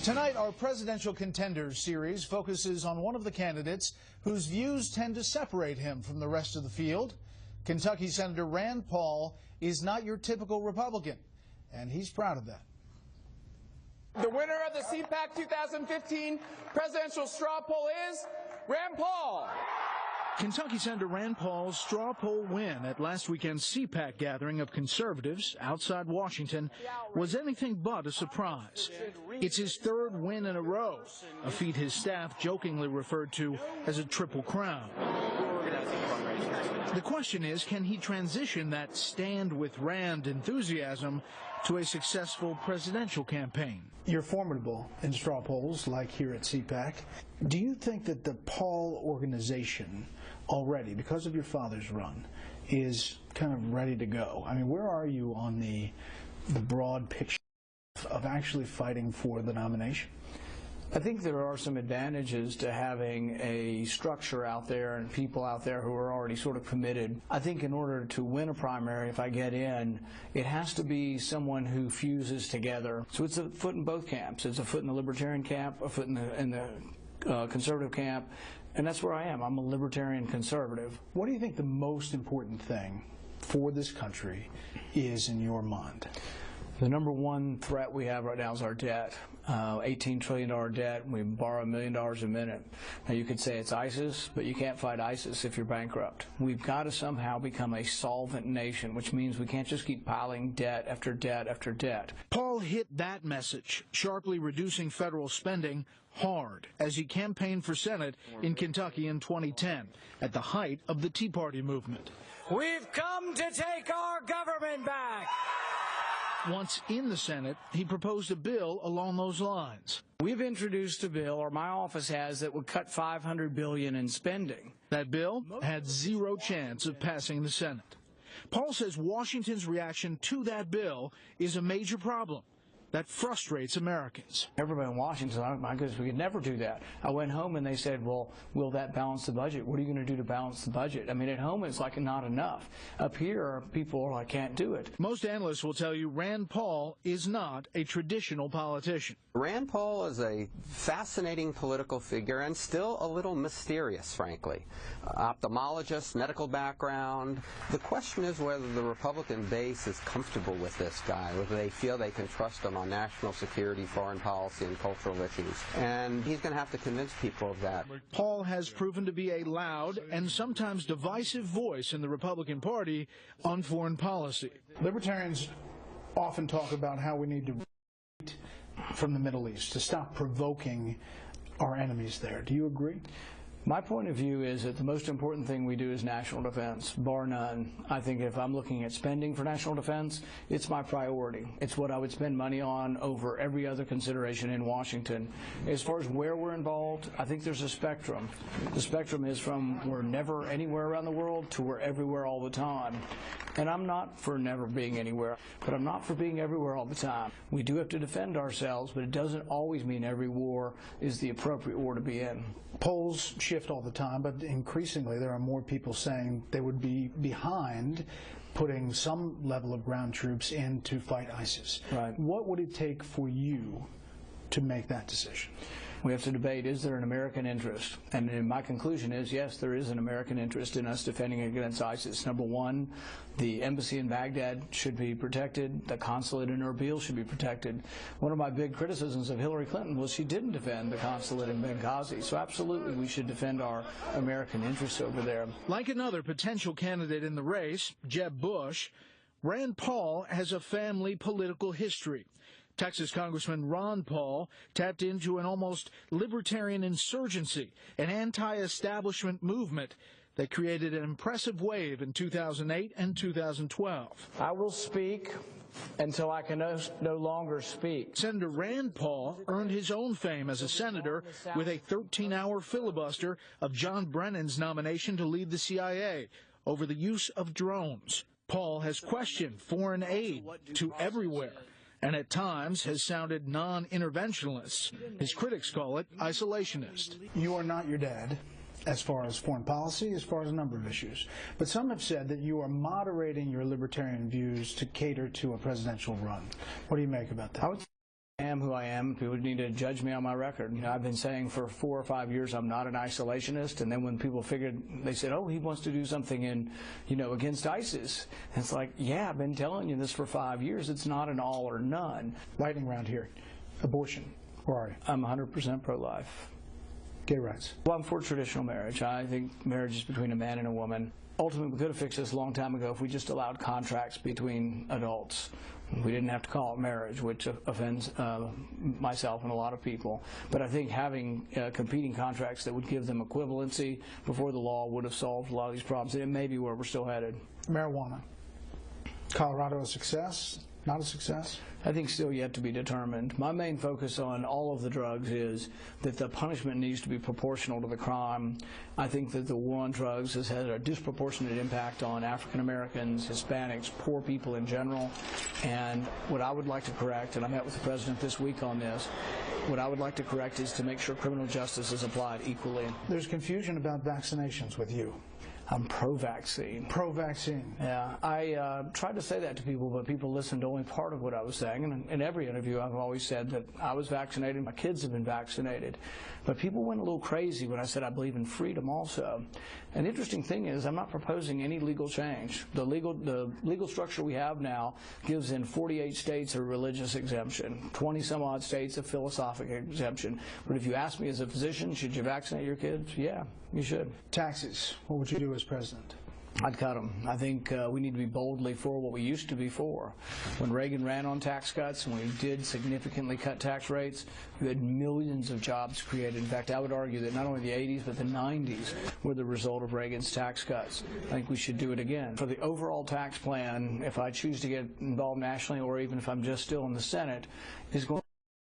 Tonight, our Presidential Contenders series focuses on one of the candidates whose views tend to separate him from the rest of the field. Kentucky Senator Rand Paul is not your typical Republican, and he's proud of that. The winner of the CPAC 2015 presidential straw poll is Rand Paul. Kentucky Senator Rand Paul's straw poll win at last weekend's CPAC gathering of conservatives outside Washington was anything but a surprise. It's his third win in a row, a feat his staff jokingly referred to as a triple crown. The question is, can he transition that stand with Rand enthusiasm to a successful presidential campaign? You're formidable in straw polls, like here at CPAC. Do you think that the Paul organization already, because of your father's run, is kind of ready to go? I mean, where are you on the broad picture of actually fighting for the nomination? I think there are some advantages to having a structure out there and people out there who are already sort of committed. I think in order to win a primary, if I get in, it has to be someone who fuses together. So it's a foot in both camps. It's a foot in the libertarian camp, a foot in the conservative camp, and that's where I am. I'm a libertarian conservative. What do you think the most important thing for this country is in your mind? The number one threat we have right now is our debt. $18 trillion debt. We borrow $1 million a minute. Now you could say it's ISIS, but you can't fight ISIS if you're bankrupt. We've got to somehow become a solvent nation, which means we can't just keep piling debt after debt after debt. Paul hit that message, sharply reducing federal spending, hard as he campaigned for Senate in Kentucky in 2010, at the height of the Tea Party movement. We've come to take our government back. Once in the Senate, he proposed a bill along those lines. We've introduced a bill, or my office has, that would cut $500 billion in spending. That bill had zero chance of passing the Senate. Paul says Washington's reaction to that bill is a major problem that frustrates Americans. Everybody in Washington said, oh, my goodness, we could never do that. I went home and they said, well, will that balance the budget? What are you going to do to balance the budget? I mean, at home it's like not enough. Up here, people are like, can't do it. Most analysts will tell you Rand Paul is not a traditional politician. Rand Paul is a fascinating political figure and still a little mysterious, frankly. Ophthalmologist, medical background. The question is whether the Republican base is comfortable with this guy, whether they feel they can trust him on national security, foreign policy, and cultural issues. And he's going to have to convince people of that. Paul has proven to be a loud and sometimes divisive voice in the Republican Party on foreign policy. Libertarians often talk about how we need to retreat from the Middle East, to stop provoking our enemies there. Do you agree? My point of view is that the most important thing we do is national defense, bar none. I think if I'm looking at spending for national defense, it's my priority. It's what I would spend money on over every other consideration in Washington. As far as where we're involved, I think there's a spectrum. The spectrum is from we're never anywhere around the world to we're everywhere all the time. And I'm not for never being anywhere, but I'm not for being everywhere all the time. We do have to defend ourselves, but it doesn't always mean every war is the appropriate war to be in. Polls shift all the time, but increasingly there are more people saying they would be behind putting some level of ground troops in to fight ISIS. Right. What would it take for you to make that decision? We have to debate, is there an American interest? And my conclusion is, yes, there is an American interest in us defending against ISIS. Number one, the embassy in Baghdad should be protected. The consulate in Erbil should be protected. One of my big criticisms of Hillary Clinton was she didn't defend the consulate in Benghazi. So absolutely, we should defend our American interests over there. Like another potential candidate in the race, Jeb Bush, Rand Paul has a family political history. Texas Congressman Ron Paul tapped into an almost libertarian insurgency, an anti-establishment movement that created an impressive wave in 2008 and 2012. I will speak until I can no longer speak. Senator Rand Paul earned his own fame as a senator with a 13-hour filibuster of John Brennan's nomination to lead the CIA over the use of drones. Paul has questioned foreign aid to everywhere, and at times has sounded non-interventionalist. His critics call it isolationist. You are not your dad as far as foreign policy, as far as a number of issues. But some have said that you are moderating your libertarian views to cater to a presidential run. What do you make about that? I am who I am. People need to judge me on my record. You know, I've been saying for 4 or 5 years I'm not an isolationist, and then when people figured, they said, oh, he wants to do something in, against ISIS. And it's like, yeah, I've been telling you this for 5 years. It's not an all or none. Lightning round here. Abortion. Where are you? I'm 100% pro-life. Gay rights. Well, I'm for traditional marriage. I think marriage is between a man and a woman. Ultimately, we could have fixed this a long time ago if we just allowed contracts between adults. We didn't have to call it marriage, which offends myself and a lot of people. But I think having competing contracts that would give them equivalency before the law would have solved a lot of these problems. And it may be where we're still headed. Marijuana. Colorado a success? Not a success? I think still yet to be determined. My main focus on all of the drugs is that the punishment needs to be proportional to the crime. I think that the war on drugs has had a disproportionate impact on African Americans, Hispanics, poor people in general. And what I would like to correct, and I met with the president this week on this, what I would like to correct is to make sure criminal justice is applied equally. There's confusion about vaccinations with you. I'm pro-vaccine. Pro-vaccine. Yeah, I tried to say that to people, but people listened to only part of what I was saying. And in every interview, I've always said that I was vaccinated, my kids have been vaccinated. But people went a little crazy when I said I believe in freedom also. An interesting thing is I'm not proposing any legal change. The legal structure we have now gives in 48 states a religious exemption, 20-some-odd states a philosophic exemption. But if you ask me as a physician, should you vaccinate your kids? Yeah, you should. Taxes. What would you do as president? I'd cut them. I think we need to be boldly for what we used to be for. When Reagan ran on tax cuts and we did significantly cut tax rates, we had millions of jobs created. In fact, I would argue that not only the 80s but the 90s were the result of Reagan's tax cuts. I think we should do it again. For the overall tax plan, if I choose to get involved nationally or even if I'm just still in the Senate, is going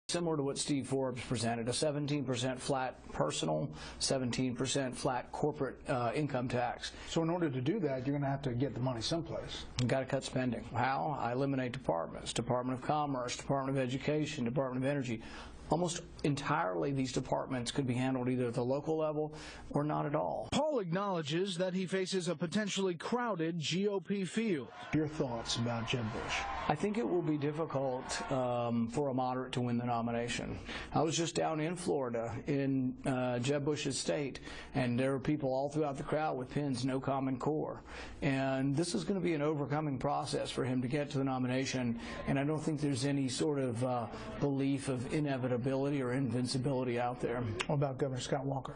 similar to what Steve Forbes presented, a 17% flat personal, 17% flat corporate income tax. So in order to do that, you're going to have to get the money someplace. You've got to cut spending. How? I eliminate departments, Department of Commerce, Department of Education, Department of Energy. Almost entirely these departments could be handled either at the local level or not at all. Paul acknowledges that he faces a potentially crowded GOP field. Your thoughts about Jeb Bush? I think it will be difficult for a moderate to win the nomination. I was just down in Florida in Jeb Bush's state, and there were people all throughout the crowd with pins, no common core. And this is going to be an overcoming process for him to get to the nomination, and I don't think there's any sort of belief of inevitability or invincibility out there. What about Governor Scott Walker?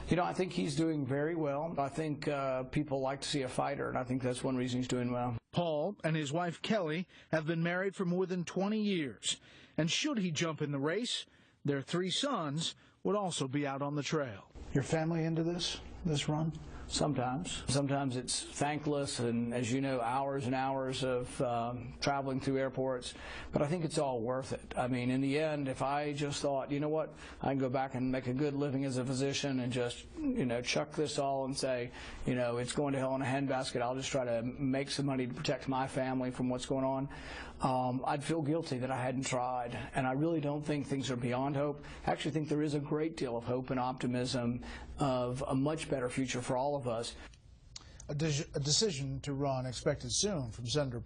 You know, I think he's doing very well. I think people like to see a fighter, and I think that's one reason he's doing well. Paul and his wife Kelly have been married for more than 20 years. And should he jump in the race, their 3 sons would also be out on the trail. Your family into this run? Sometimes. Sometimes it's thankless and, as you know, hours and hours of traveling through airports. But I think it's all worth it. I mean, in the end, if I just thought, you know what, I can go back and make a good living as a physician and just, chuck this all and say, it's going to hell in a handbasket. I'll just try to make some money to protect my family from what's going on. I'd feel guilty that I hadn't tried. And I really don't think things are beyond hope. I actually think there is a great deal of hope and optimism of a much better future for all of us. A decision to run expected soon from Senator